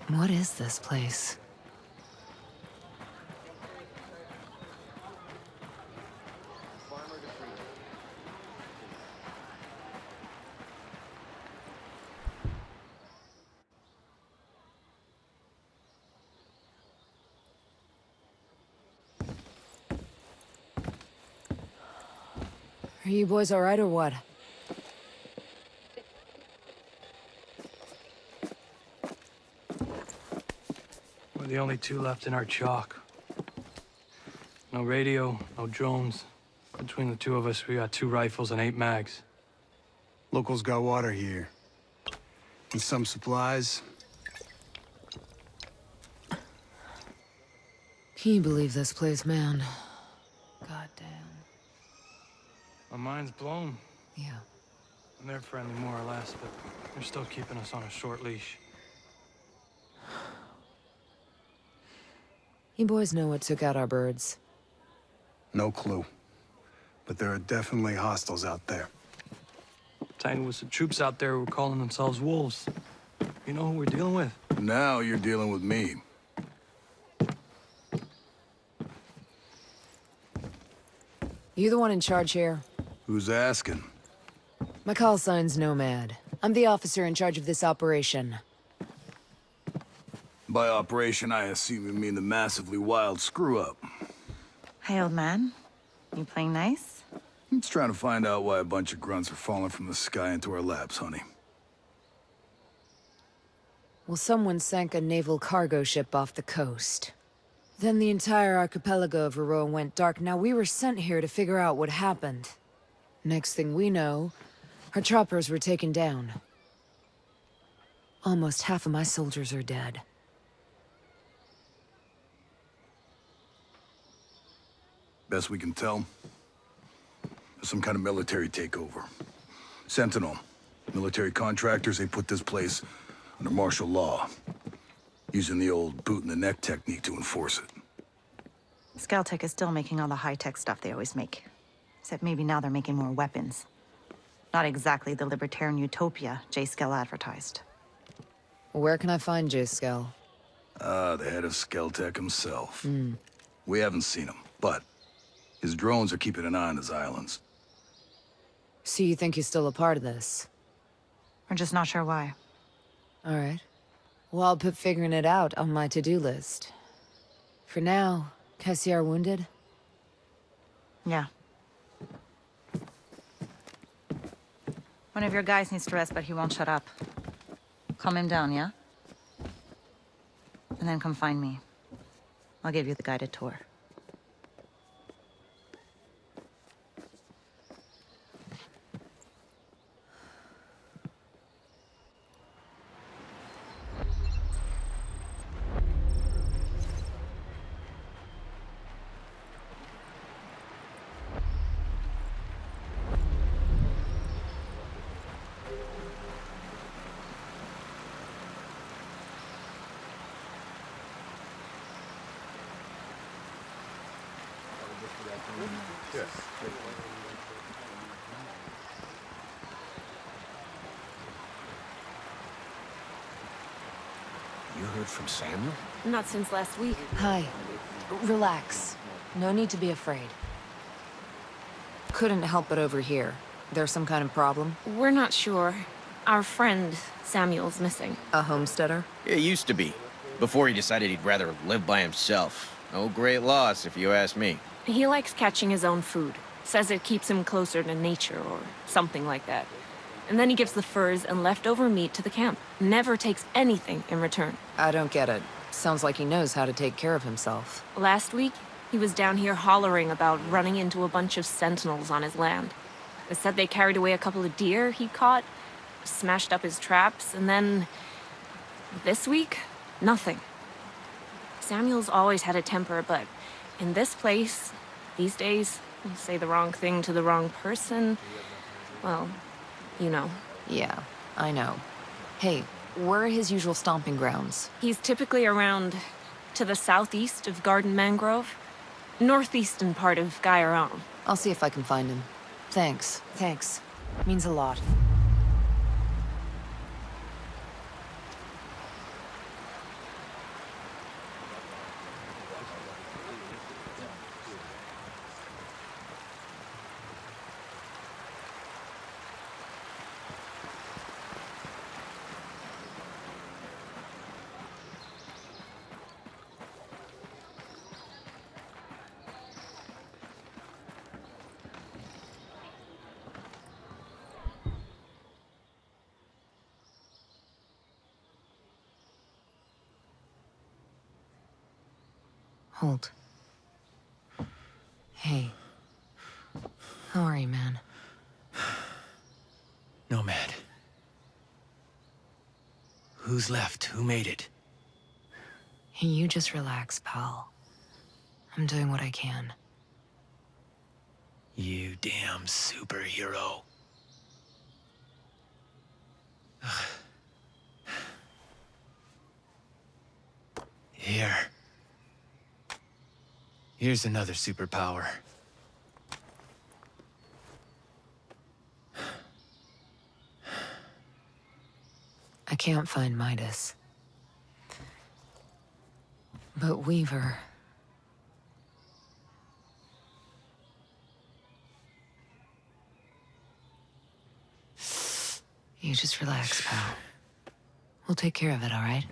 What is this place? Are you boys all right or what? We're the only two left in our chalk. No radio, no drones. Between the two of us, we got 2 rifles and 8 mags. Locals got water here. And some supplies. Can you believe this place, man? Goddamn. My mind's blown. Yeah. And they're friendly more or less, but they're still keeping us on a short leash. You boys know what took out our birds? No clue. But there are definitely hostiles out there. Tangled with some troops out there who were calling themselves wolves. You know who we're dealing with? Now you're dealing with me. You the one in charge here? Who's asking? My call sign's Nomad. I'm the officer in charge of this operation. By operation, I assume you mean the massively wild screw-up. Hey, old man. You playing nice? I'm just trying to find out why a bunch of grunts are falling from the sky into our laps, honey. Well, someone sank a naval cargo ship off the coast. Then the entire archipelago of Aroa went dark. Now we were sent here to figure out what happened. Next thing we know, our choppers were taken down. Almost half of my soldiers are dead. Best we can tell, there's some kind of military takeover. Sentinel, military contractors, they put this place under martial law, using the old boot-in-the-neck technique to enforce it. Skeltech is still making all the high-tech stuff they always make. Except maybe now they're making more weapons. Not exactly the libertarian utopia J. Skell advertised. Where can I find J. Skell? The head of Skeltech himself. We haven't seen him, but his drones are keeping an eye on his islands. So you think he's still a part of this? We're just not sure why. All right. Well, I'll put figuring it out on my to-do list. For now, can I see our wounded? Yeah. One of your guys needs to rest, but he won't shut up. Calm him down, yeah? And then come find me. I'll give you the guided tour. You heard from Samuel? Not since last week. Hi. Relax. No need to be afraid. Couldn't help but overhear. There's some kind of problem? We're not sure. Our friend, Samuel's missing. A homesteader? It used to be. Before he decided he'd rather live by himself. No great loss, if you ask me. He likes catching his own food. Says it keeps him closer to nature or something like that. And then he gives the furs and leftover meat to the camp. Never takes anything in return. I don't get it. Sounds like he knows how to take care of himself. Last week, he was down here hollering about running into a bunch of sentinels on his land. They said they carried away a couple of deer he caught, smashed up his traps, and then... this week, nothing. Samuel's always had a temper, but in this place, these days, you say the wrong thing to the wrong person, well, you know. Yeah, I know. Hey, where are his usual stomping grounds? He's typically around to the southeast of Garden Mangrove, northeastern part of Gaiaron. I'll see if I can find him. Thanks. Thanks. Means a lot. Hold. Hey. How are you, man? Nomad. Who's left? Who made it? Hey, you just relax, pal. I'm doing what I can. You damn superhero. Here's another superpower. I can't find Midas. But Weaver... You just relax, pal. We'll take care of it, all right?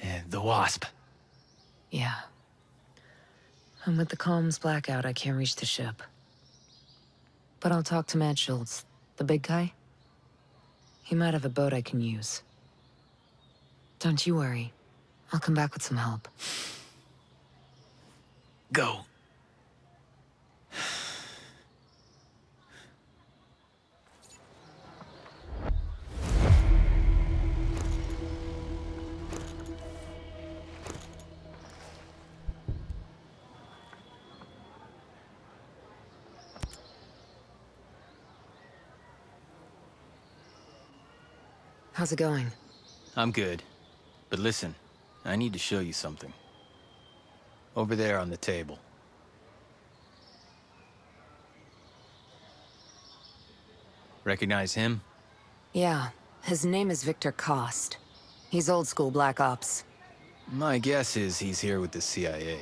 And the Wasp. Yeah. And with the comms blackout, I can't reach the ship. But I'll talk to Matt Schultz, the big guy. He might have a boat I can use. Don't you worry. I'll come back with some help. Go. How's it going? I'm good. But listen, I need to show you something. Over there on the table. Recognize him? Yeah, his name is Victor Cost. He's old school Black Ops. My guess is he's here with the CIA.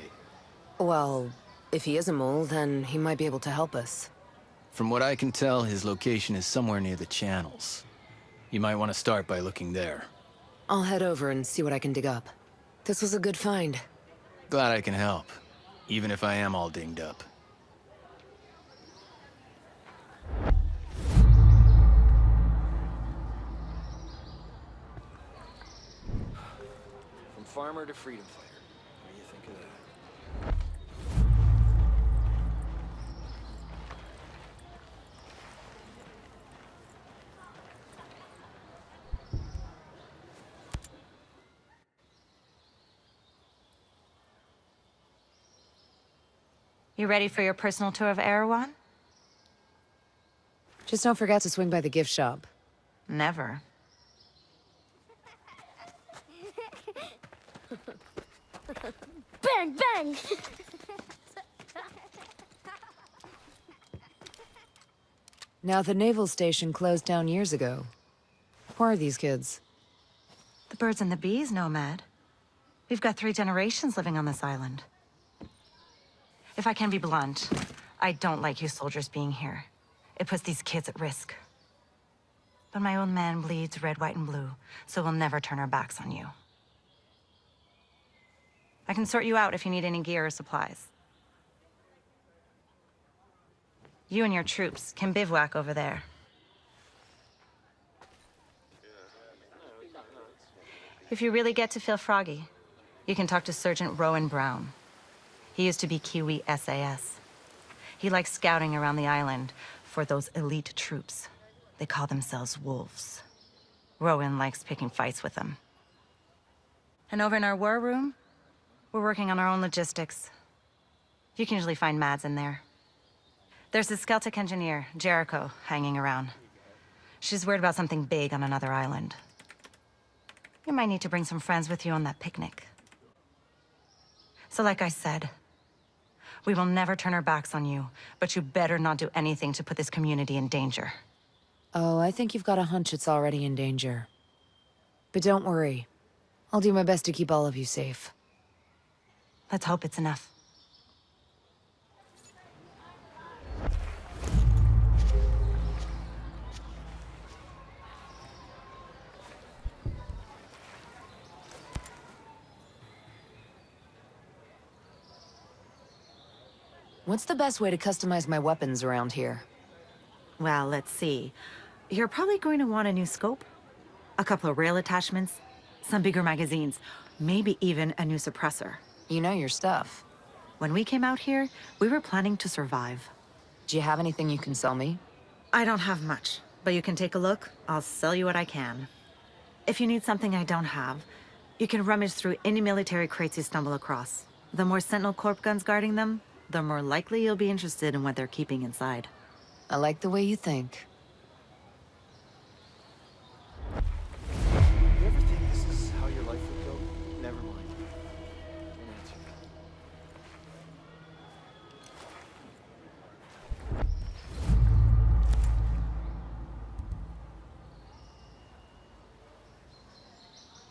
Well, if he is a mole, then he might be able to help us. From what I can tell, his location is somewhere near the channels. You might want to start by looking there. I'll head over and see what I can dig up. This was a good find. Glad I can help, even if I am all dinged up. From farmer to freedom fighter. What do you think of that? You ready for your personal tour of Erewhon? Just don't forget to swing by the gift shop. Never. Bang, bang! Now, the naval station closed down years ago. Who are these kids? The birds and the bees, Nomad. We've got 3 generations living on this island. If I can be blunt, I don't like you soldiers being here. It puts these kids at risk. But my own man bleeds red, white, and blue, so we'll never turn our backs on you. I can sort you out if you need any gear or supplies. You and your troops can bivouac over there. If you really get to feel froggy, you can talk to Sergeant Rowan Brown. He used to be Kiwi SAS. He likes scouting around the island for those elite troops. They call themselves wolves. Rowan likes picking fights with them. And over in our war room, we're working on our own logistics. You can usually find Mads in there. There's this Celtic engineer, Jericho, hanging around. She's worried about something big on another island. You might need to bring some friends with you on that picnic. So like I said, we will never turn our backs on you, but you better not do anything to put this community in danger. Oh, I think you've got a hunch it's already in danger. But don't worry. I'll do my best to keep all of you safe. Let's hope it's enough. What's the best way to customize my weapons around here? Well, let's see. You're probably going to want a new scope, a couple of rail attachments, some bigger magazines. maybe even a new suppressor. You know your stuff. When we came out here, we were planning to survive. Do you have anything you can sell me? I don't have much, but you can take a look. I'll sell you what I can. If you need something I don't have, you can rummage through any military crates you stumble across. The more Sentinel Corp guns guarding them, the more likely you'll be interested in what they're keeping inside. I like the way you think. You ever think this is how your life would go? Never mind. Don't answer.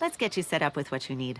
Let's get you set up with what you need.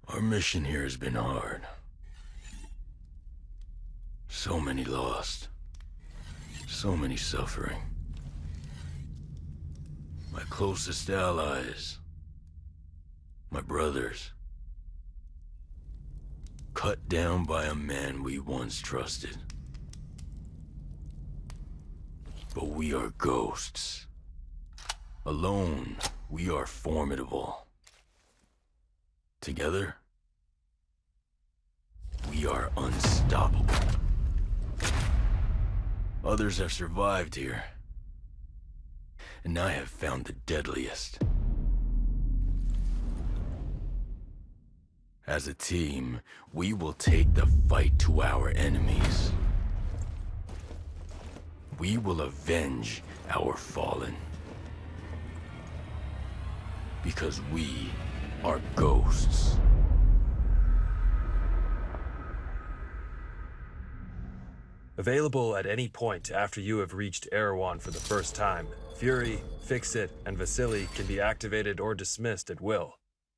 Our mission here has been hard. So many lost. So many suffering. My closest allies. My brothers. Cut down by a man we once trusted. But we are ghosts. Alone, we are formidable. Together, we are unstoppable. Others have survived here, and I have found the deadliest. As a team, we will take the fight to our enemies. We will avenge our fallen. Because we are ghosts. Available at any point after you have reached Erewhon for the first time, Fury, Fix-It, and Vasily can be activated or dismissed at will.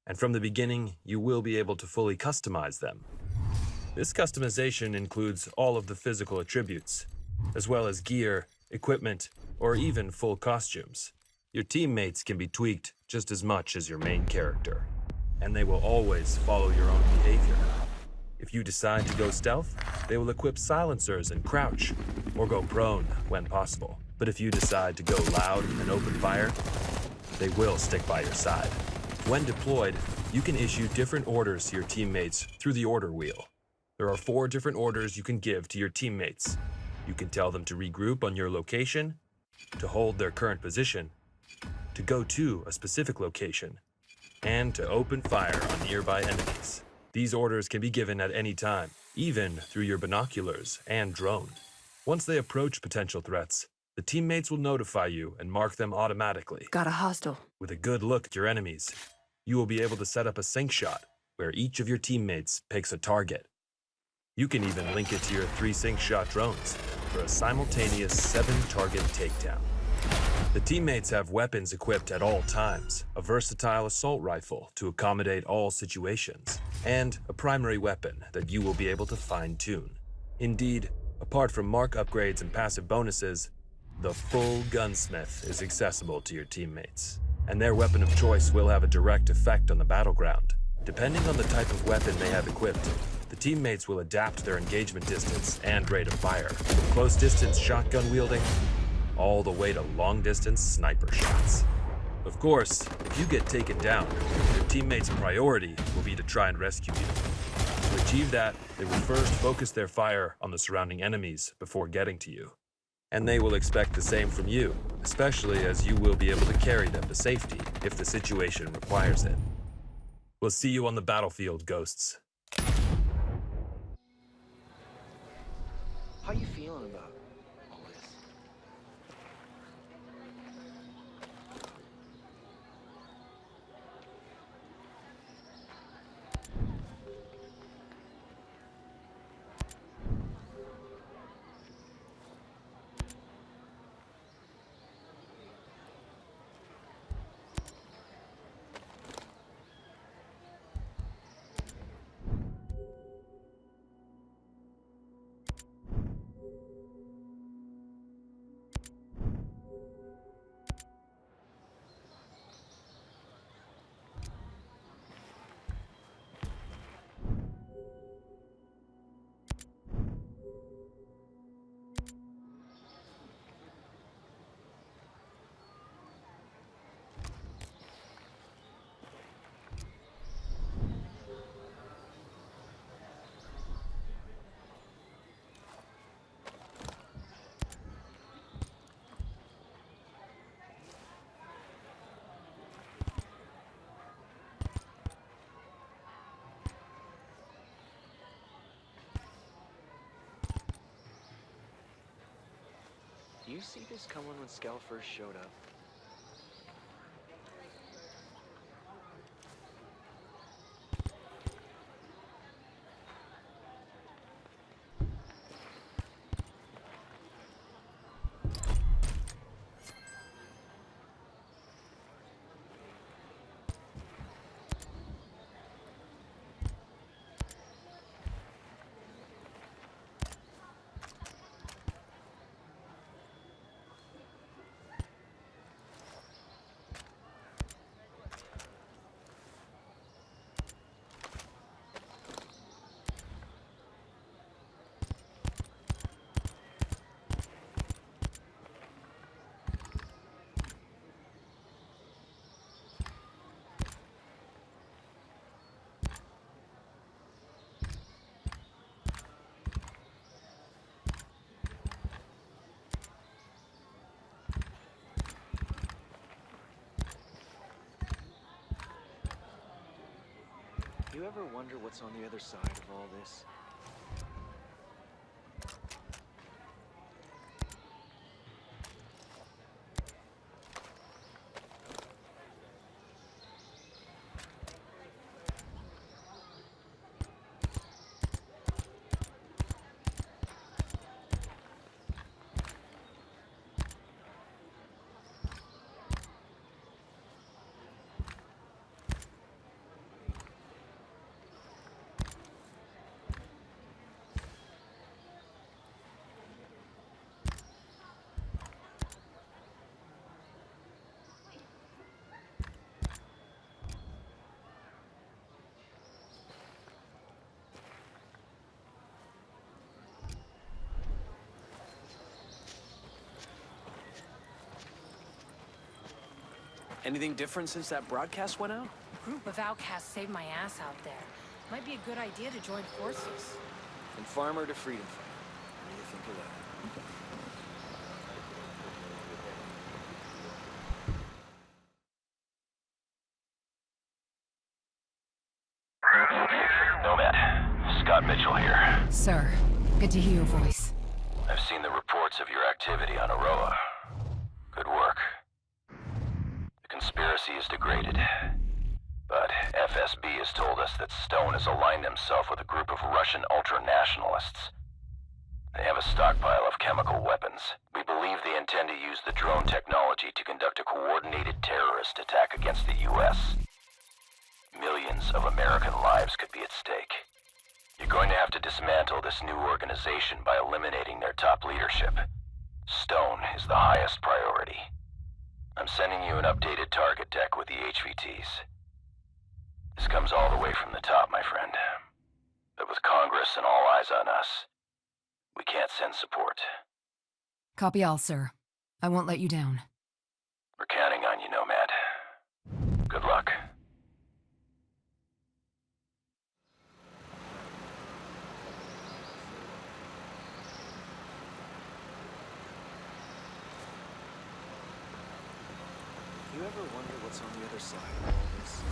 And from the beginning, you will be able to fully customize them. This customization includes all of the physical attributes, as well as gear, equipment, or even full costumes. Your teammates can be tweaked just as much as your main character, and they will always follow your own behavior. If you decide to go stealth, they will equip silencers and crouch, or go prone when possible. But if you decide to go loud and open fire, they will stick by your side. When deployed, you can issue different orders to your teammates through the order wheel. There are 4 different orders you can give to your teammates. You can tell them to regroup on your location, to hold their current position, to go to a specific location, and to open fire on nearby enemies. These orders can be given at any time, even through your binoculars and drone. Once they approach potential threats, the teammates will notify you and mark them automatically. Got a hostile. With a good look at your enemies, you will be able to set up a sync shot where each of your teammates picks a target. You can even link it to your 3 sync shot drones for a simultaneous 7-target takedown. The teammates have weapons equipped at all times, a versatile assault rifle to accommodate all situations, and a primary weapon that you will be able to fine-tune. Indeed, apart from mark upgrades and passive bonuses, the full gunsmith is accessible to your teammates, and their weapon of choice will have a direct effect on the battleground. Depending on the type of weapon they have equipped, the teammates will adapt their engagement distance and rate of fire, from close-distance shotgun wielding all the way to long-distance sniper shots. Of course, if you get taken down, your teammates' priority will be to try and rescue you. To achieve that, they will first focus their fire on the surrounding enemies before getting to you. And they will expect the same from you, especially as you will be able to carry them to safety if the situation requires it. We'll see you on the battlefield, Ghosts. How you feeling about all this? Do you see this coming when Skell first showed up? You ever wonder what's on the other side of all this? Anything different since that broadcast went out? A group of outcasts saved my ass out there. Might be a good idea to join forces. From farmer to freedom fighter. What do you think of that? Scott Mitchell here. Sir, good to hear your voice. I've seen the reports of your activity on Aroa. Good work. The conspiracy is degraded. But FSB has told us that Stone has aligned himself with a group of Russian ultra-nationalists. They have a stockpile of chemical weapons. We believe they intend to use the drone technology to conduct a coordinated terrorist attack against the U.S. Millions of American lives could be at stake. You're going to have to dismantle this new organization by eliminating their top leadership. Stone is the highest priority. I'm sending you an updated target deck with the HVTs. This comes all the way from the top, my friend. But with Congress and all eyes on us, we can't send support. Copy all, sir. I won't let you down. We're counting on you, Nomad. Good luck. You ever wonder what's on the other side of all this?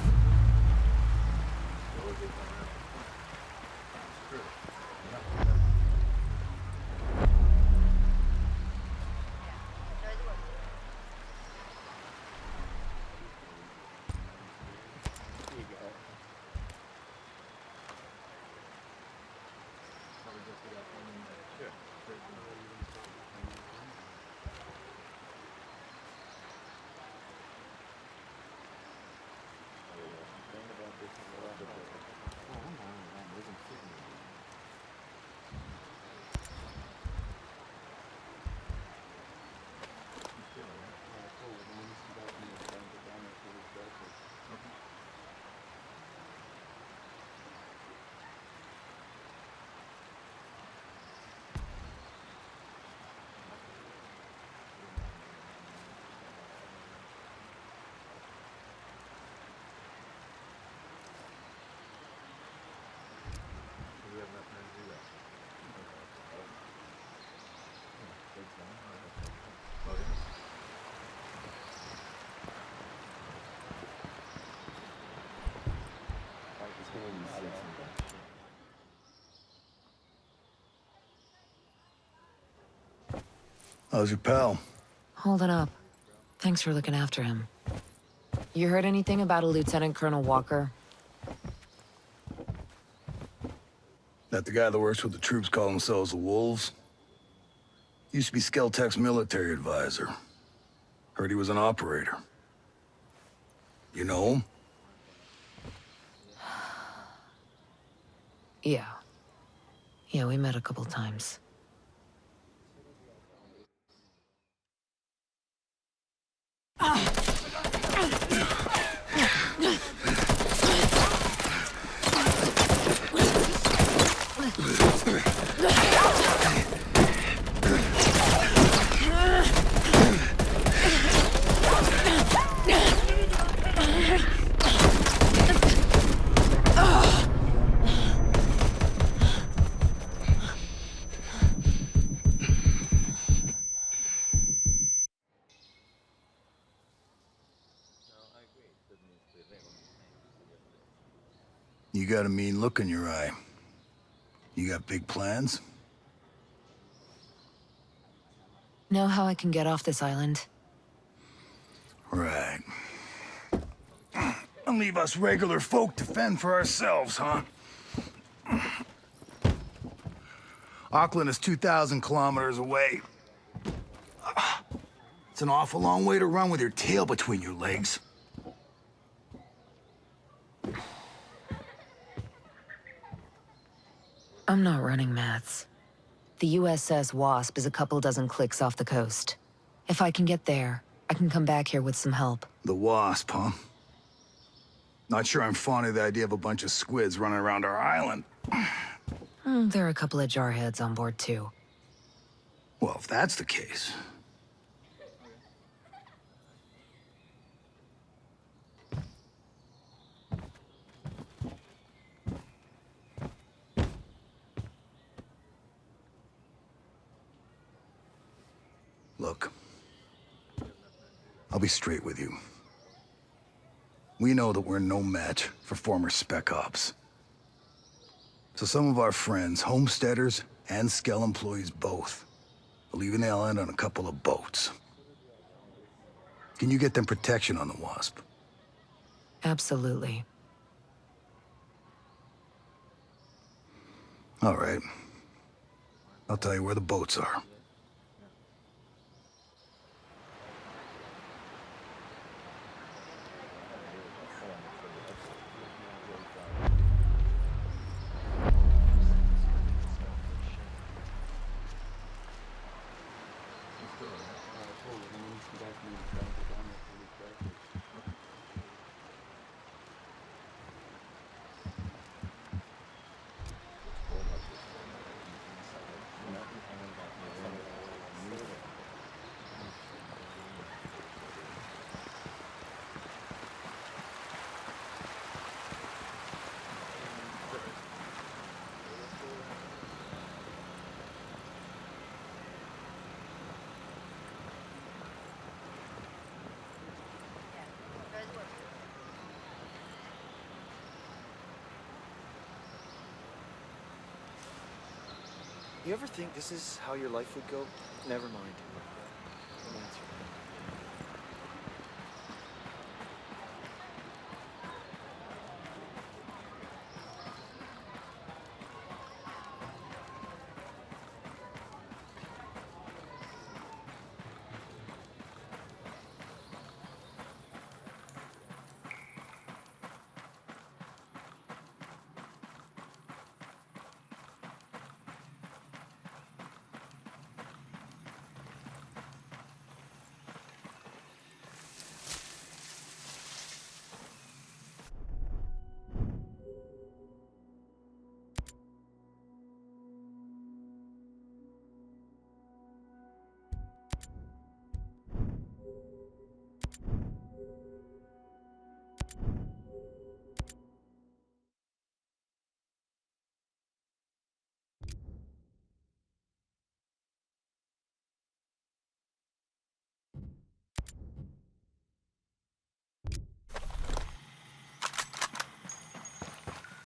How's your pal? Holding up. Thanks for looking after him. You heard anything about a Lieutenant Colonel Walker? That the guy that works with the troops call themselves the Wolves? Used to be Skeltech's military advisor. Heard he was an operator. You know him? Yeah. Yeah, we met a couple times. You got a mean look in your eye. You got big plans? Know how I can get off this island? Right. And leave us regular folk to fend for ourselves, huh? Auckland is 2,000 kilometers away. It's an awful long way to run with your tail between your legs. I'm not running, Mads. The USS Wasp is a couple dozen clicks off the coast. If I can get there, I can come back here with some help. The Wasp, huh? Not sure I'm fond of the idea of a bunch of squids running around our island. There are a couple of jarheads on board, too. Well, if that's the case... Look, I'll be straight with you. We know that we're no match for former Spec Ops. So some of our friends, homesteaders and Skell employees both, are leaving the island on a couple of boats. Can you get them protection on the Wasp? Absolutely. All right. I'll tell you where the boats are. You ever think this is how your life would go? Never mind.